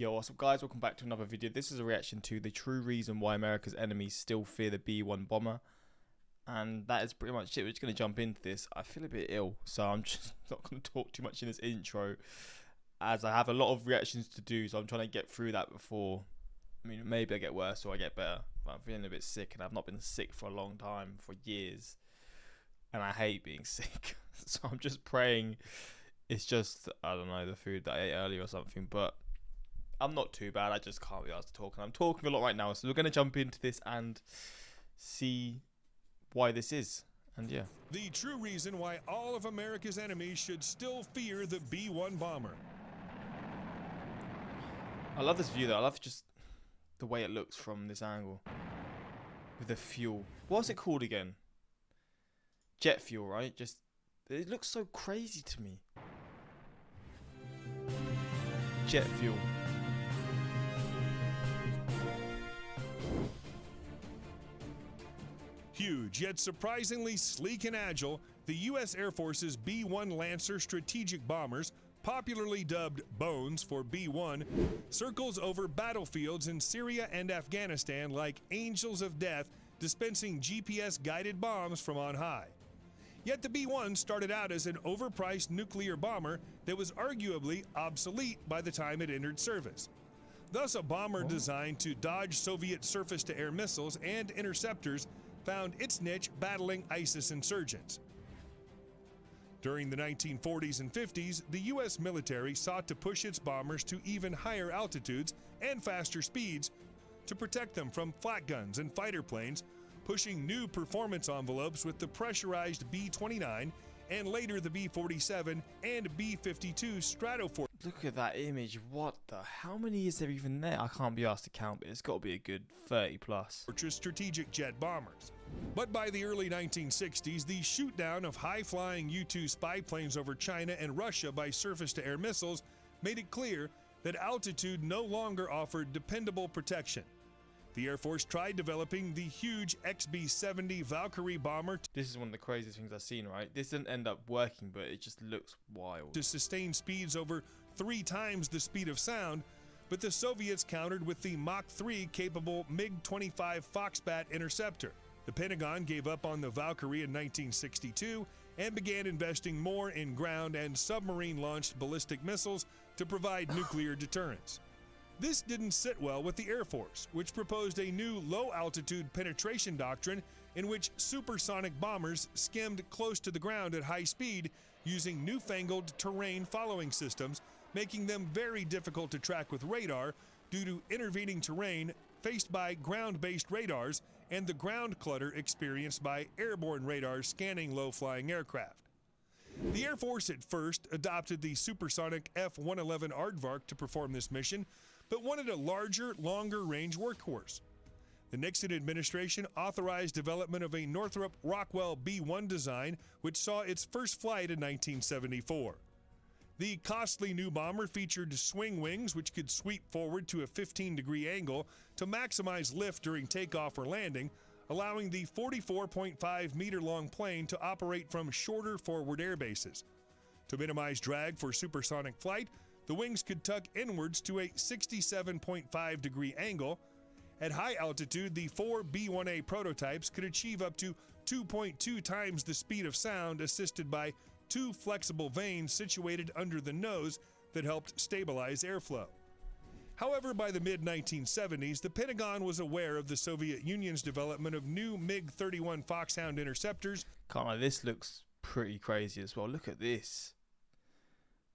Yo, what's up guys, welcome back to another video. This is a reaction to the true reason why America's enemies still fear the B-1 bomber. And that is pretty much it. We're just going to jump into this. I feel a bit ill, so I'm just not going to talk too much in this intro, as I have a lot of reactions to do, so I'm trying to get through that before. I mean, maybe I get worse or I get better, but I'm feeling a bit sick, and I've not been sick for a long time, for years. And I hate being sick, so I'm just praying it's just, I don't know, the food that I ate earlier or something, but I'm not too bad. I just can't be asked to talk, and I'm talking a lot right now, so we're going to jump into this and see why this is. And yeah, the true reason why all of America's enemies should still fear the B-1 bomber. I love this view though. I love just the way it looks from this angle with the fuel. What's it called again? Jet fuel, right? Just, it looks so crazy to me. Jet fuel. Huge, yet surprisingly sleek and agile, the U.S. Air Force's B-1 Lancer strategic bombers, popularly dubbed Bones for B-1, circles over battlefields in Syria and Afghanistan like angels of death, dispensing GPS-guided bombs from on high. Yet the B-1 started out as an overpriced nuclear bomber that was arguably obsolete by the time it entered service. Thus, a bomber designed to dodge Soviet surface-to-air missiles and interceptors found its niche battling ISIS insurgents. During the 1940s and 50s, the U.S. military sought to push its bombers to even higher altitudes and faster speeds to protect them from flak guns and fighter planes, pushing new performance envelopes with the pressurized B-29 and later the B-47 and B-52 Stratofortress. Look at that image. What the? How many is there even there? I can't be asked to count, but it's got to be a good 30 plus. Strategic jet bombers. But by the early 1960s, the shoot-down of high-flying U-2 spy planes over China and Russia by surface-to-air missiles made it clear that altitude no longer offered dependable protection. The Air Force tried developing the huge XB-70 Valkyrie bomber. This is one of the craziest things I've seen, right? This didn't end up working, but it just looks wild. To sustain speeds over 3 times the speed of sound, but the Soviets countered with the Mach 3 capable MiG-25 Foxbat interceptor. The Pentagon gave up on the Valkyrie in 1962 and began investing more in ground and submarine-launched ballistic missiles to provide nuclear deterrence. This didn't sit well with the Air Force, which proposed a new low-altitude penetration doctrine in which supersonic bombers skimmed close to the ground at high speed using newfangled terrain following systems, making them very difficult to track with radar due to intervening terrain faced by ground-based radars and the ground clutter experienced by airborne radars scanning low-flying aircraft. The Air Force at first adopted the supersonic F-111 Aardvark to perform this mission, but wanted a larger, longer-range workhorse. The Nixon administration authorized development of a Northrop Rockwell B-1 design, which saw its first flight in 1974. The costly new bomber featured swing wings which could sweep forward to a 15-degree angle to maximize lift during takeoff or landing, allowing the 44.5-meter-long plane to operate from shorter forward air bases. To minimize drag for supersonic flight, the wings could tuck inwards to a 67.5-degree angle. At high altitude, the 4 B-1A prototypes could achieve up to 2.2 times the speed of sound, assisted by 2 flexible vanes situated under the nose that helped stabilize airflow. However, by the mid-1970s, the Pentagon was aware of the Soviet Union's development of new MiG-31 Foxhound interceptors. Can't lie, this looks pretty crazy as well. Look at this.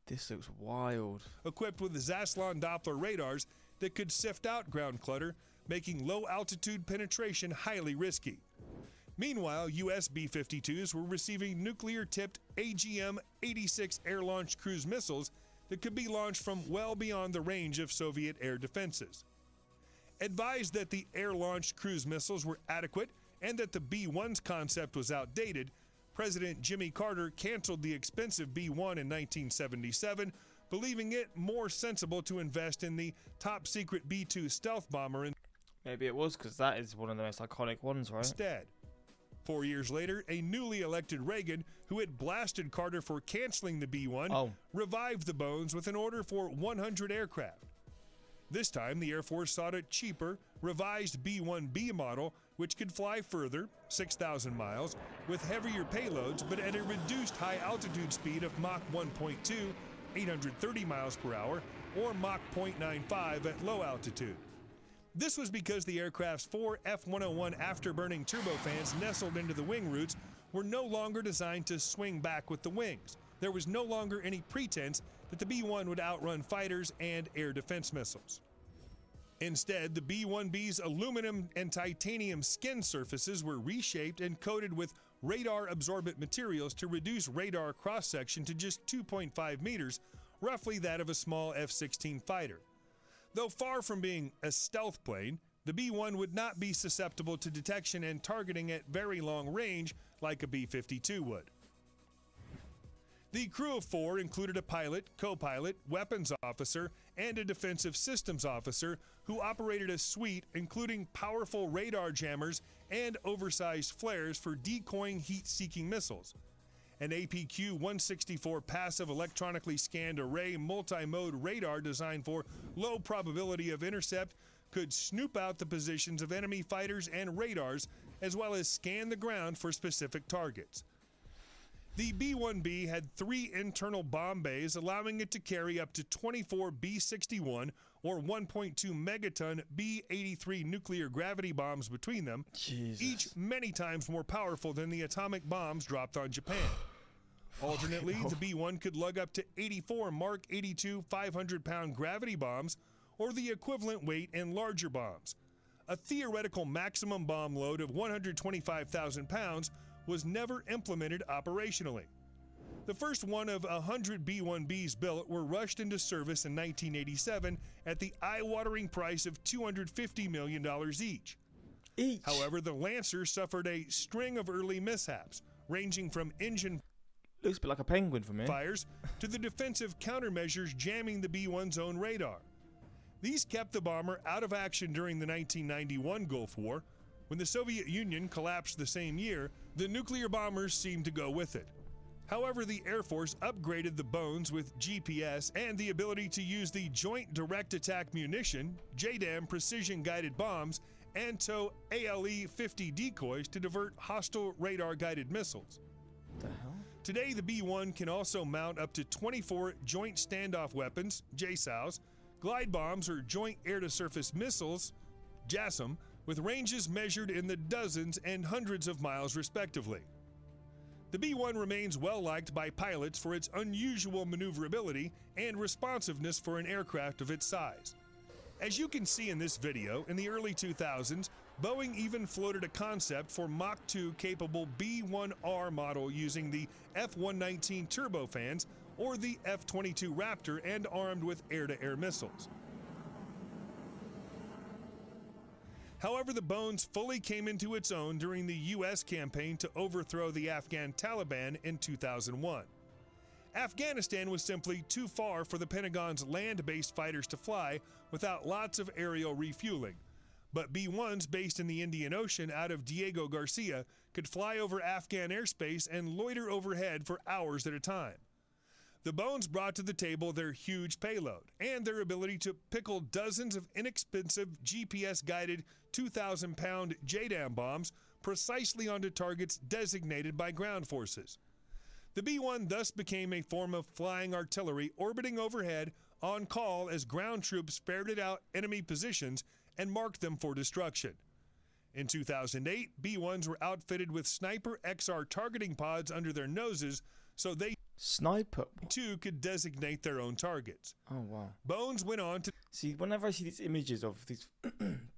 This looks wild. Equipped with Zaslon Doppler radars that could sift out ground clutter, making low-altitude penetration highly risky. Meanwhile, U.S. B-52s were receiving nuclear-tipped AGM-86 air-launched cruise missiles that could be launched from well beyond the range of Soviet air defenses. Advised that the air-launched cruise missiles were adequate and that the B-1's concept was outdated, President Jimmy Carter canceled the expensive B-1 in 1977, believing it more sensible to invest in the top-secret B-2 stealth bomber. Maybe it was because that is one of the most iconic ones, right? Instead, 4 years later, a newly elected Reagan, who had blasted Carter for canceling the B-1, revived the Bones with an order for 100 aircraft. This time, the Air Force sought a cheaper, revised B-1B model, which could fly further, 6,000 miles, with heavier payloads, but at a reduced high-altitude speed of Mach 1.2, 830 miles per hour, or Mach 0.95 at low altitude. This was because the aircraft's 4 F-101 afterburning turbofans nestled into the wing roots were no longer designed to swing back with the wings. There was no longer any pretense that the B-1 would outrun fighters and air defense missiles. Instead, the B-1B's aluminum and titanium skin surfaces were reshaped and coated with radar-absorbent materials to reduce radar cross-section to just 2.5 meters, roughly that of a small F-16 fighter. Though far from being a stealth plane, the B-1 would not be susceptible to detection and targeting at very long range like a B-52 would. The crew of 4 included a pilot, co-pilot, weapons officer, and a defensive systems officer who operated a suite including powerful radar jammers and oversized flares for decoying heat-seeking missiles. An APQ-164 passive electronically scanned array multi-mode radar designed for low probability of intercept could snoop out the positions of enemy fighters and radars, as well as scan the ground for specific targets. The B-1B had 3 internal bomb bays, allowing it to carry up to 24 B-61 or 1.2 megaton B-83 nuclear gravity bombs between them, Jesus. each many times more powerful than the atomic bombs dropped on Japan. Alternately, the B-1 could lug up to 84 Mark 82 500-pound gravity bombs, or the equivalent weight in larger bombs. A theoretical maximum bomb load of 125,000 pounds was never implemented operationally. The first one of 100 B-1Bs built were rushed into service in 1987 at the eye-watering price of $250 million each. However, the Lancer suffered a string of early mishaps, ranging from engine Looks a bit like a penguin for me. fires to the defensive countermeasures jamming the B-1's own radar. These kept the bomber out of action during the 1991 Gulf War. When the Soviet Union collapsed the same year, the nuclear bombers seemed to go with it. However, the Air Force upgraded the Bones with GPS and the ability to use the Joint Direct Attack Munition, JDAM precision-guided bombs, and tow ALE-50 decoys to divert hostile radar-guided missiles. What the hell? Today, the B-1 can also mount up to 24 Joint Standoff Weapons, JSOWs, glide bombs or Joint Air-to-Surface Missiles, JASSM, with ranges measured in the dozens and hundreds of miles respectively. The B-1 remains well-liked by pilots for its unusual maneuverability and responsiveness for an aircraft of its size. As you can see in this video, in the early 2000s, Boeing even floated a concept for Mach 2 capable B-1R model using the F-119 turbofans or the F-22 Raptor and armed with air-to-air missiles. However, the Bones fully came into its own during the U.S. campaign to overthrow the Afghan Taliban in 2001. Afghanistan was simply too far for the Pentagon's land-based fighters to fly without lots of aerial refueling. But B-1s based in the Indian Ocean out of Diego Garcia could fly over Afghan airspace and loiter overhead for hours at a time. The Bones brought to the table their huge payload and their ability to pickle dozens of inexpensive GPS-guided 2,000-pound JDAM bombs precisely onto targets designated by ground forces. The B-1 thus became a form of flying artillery orbiting overhead on call as ground troops ferreted out enemy positions and marked them for destruction. In 2008, B-1s were outfitted with Sniper XR targeting pods under their noses so they Sniper? too could designate their own targets. Oh, wow. Bones went on to See, whenever I see these images of these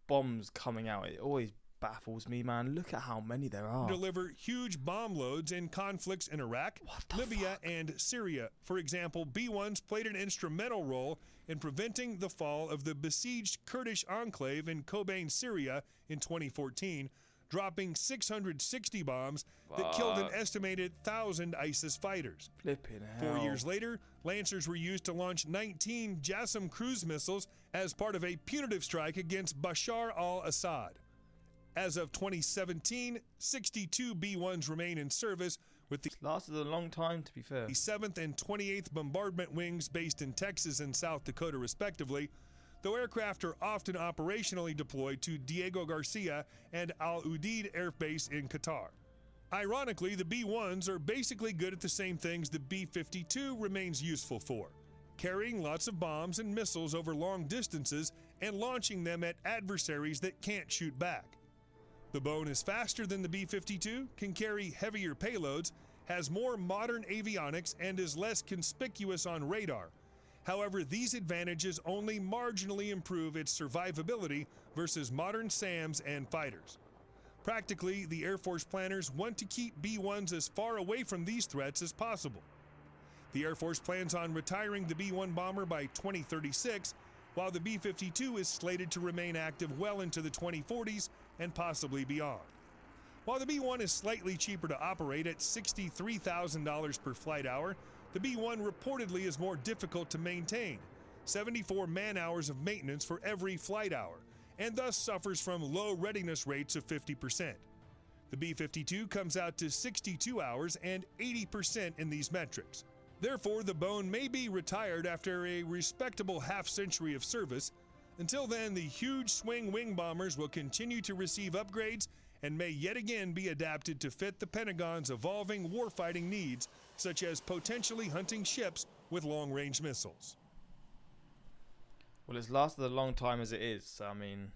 bombs coming out, it always baffles me, man. Look at how many there are. deliver huge bomb loads in conflicts in Iraq, What the Libya, fuck? and Syria. For example, B-1s played an instrumental role in preventing the fall of the besieged Kurdish enclave in Kobane, Syria in 2014, dropping 660 bombs that killed an Fuck. estimated 1,000 ISIS fighters. Flipping hell. 4 years later, Lancers were used to launch 19 JASSM cruise missiles as part of a punitive strike against Bashar al-Assad. As of 2017, 62 B-1s remain in service, with the Lasted a long time, to be fair. 7th and 28th Bombardment Wings based in Texas and South Dakota respectively. though aircraft are often operationally deployed to Diego Garcia and Al Udeid Air Base in Qatar. Ironically, the B-1s are basically good at the same things the B-52 remains useful for, carrying lots of bombs and missiles over long distances and launching them at adversaries that can't shoot back. The Bone is faster than the B-52, can carry heavier payloads, has more modern avionics, and is less conspicuous on radar. However, these advantages only marginally improve its survivability versus modern SAMs and fighters. Practically, the Air Force planners want to keep B-1s as far away from these threats as possible. The Air Force plans on retiring the B-1 bomber by 2036, while the B-52 is slated to remain active well into the 2040s and possibly beyond. While the B-1 is slightly cheaper to operate at $63,000 per flight hour, the B-1 reportedly is more difficult to maintain, 74 man-hours of maintenance for every flight hour, and thus suffers from low readiness rates of 50%. The B-52 comes out to 62 hours and 80% in these metrics. Therefore, the Bone may be retired after a respectable half-century of service. Until then, the huge swing wing bombers will continue to receive upgrades and may yet again be adapted to fit the Pentagon's evolving warfighting needs, such as potentially hunting ships with long-range missiles. Well, it's lasted a long time as it is, so I mean,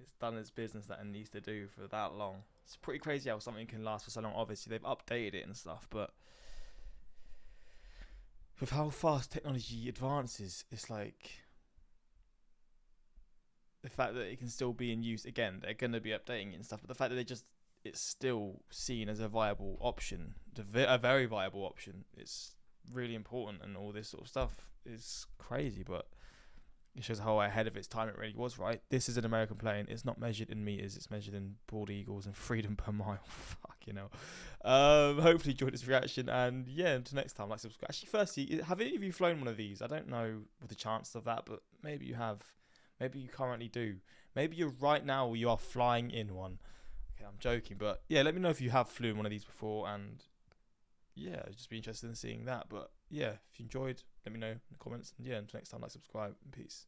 it's done its business that it needs to do for that long. It's pretty crazy how something can last for so long. Obviously, they've updated it and stuff, but with how fast technology advances, it's like the fact that it can still be in use. Again, they're going to be updating it and stuff, but the fact that it's still seen as a viable option, a very viable option, it's really important, and all this sort of stuff is crazy, but it shows how ahead of its time it really was, right? This is an American plane. It's not measured in meters. It's measured in bald eagles and freedom per mile. Fuck, you know. Hopefully you enjoyed this reaction. And yeah, until next time, like, subscribe. Actually, firstly, have any of you flown one of these? I don't know what the chances of that, but maybe you have. Maybe you currently do. Maybe you're right now, you are flying in one. Okay, I'm joking. But yeah, let me know if you have flown one of these before. And yeah, I'd just be interested in seeing that. But yeah, if you enjoyed, let me know in the comments. And yeah, until next time, like, subscribe, and peace.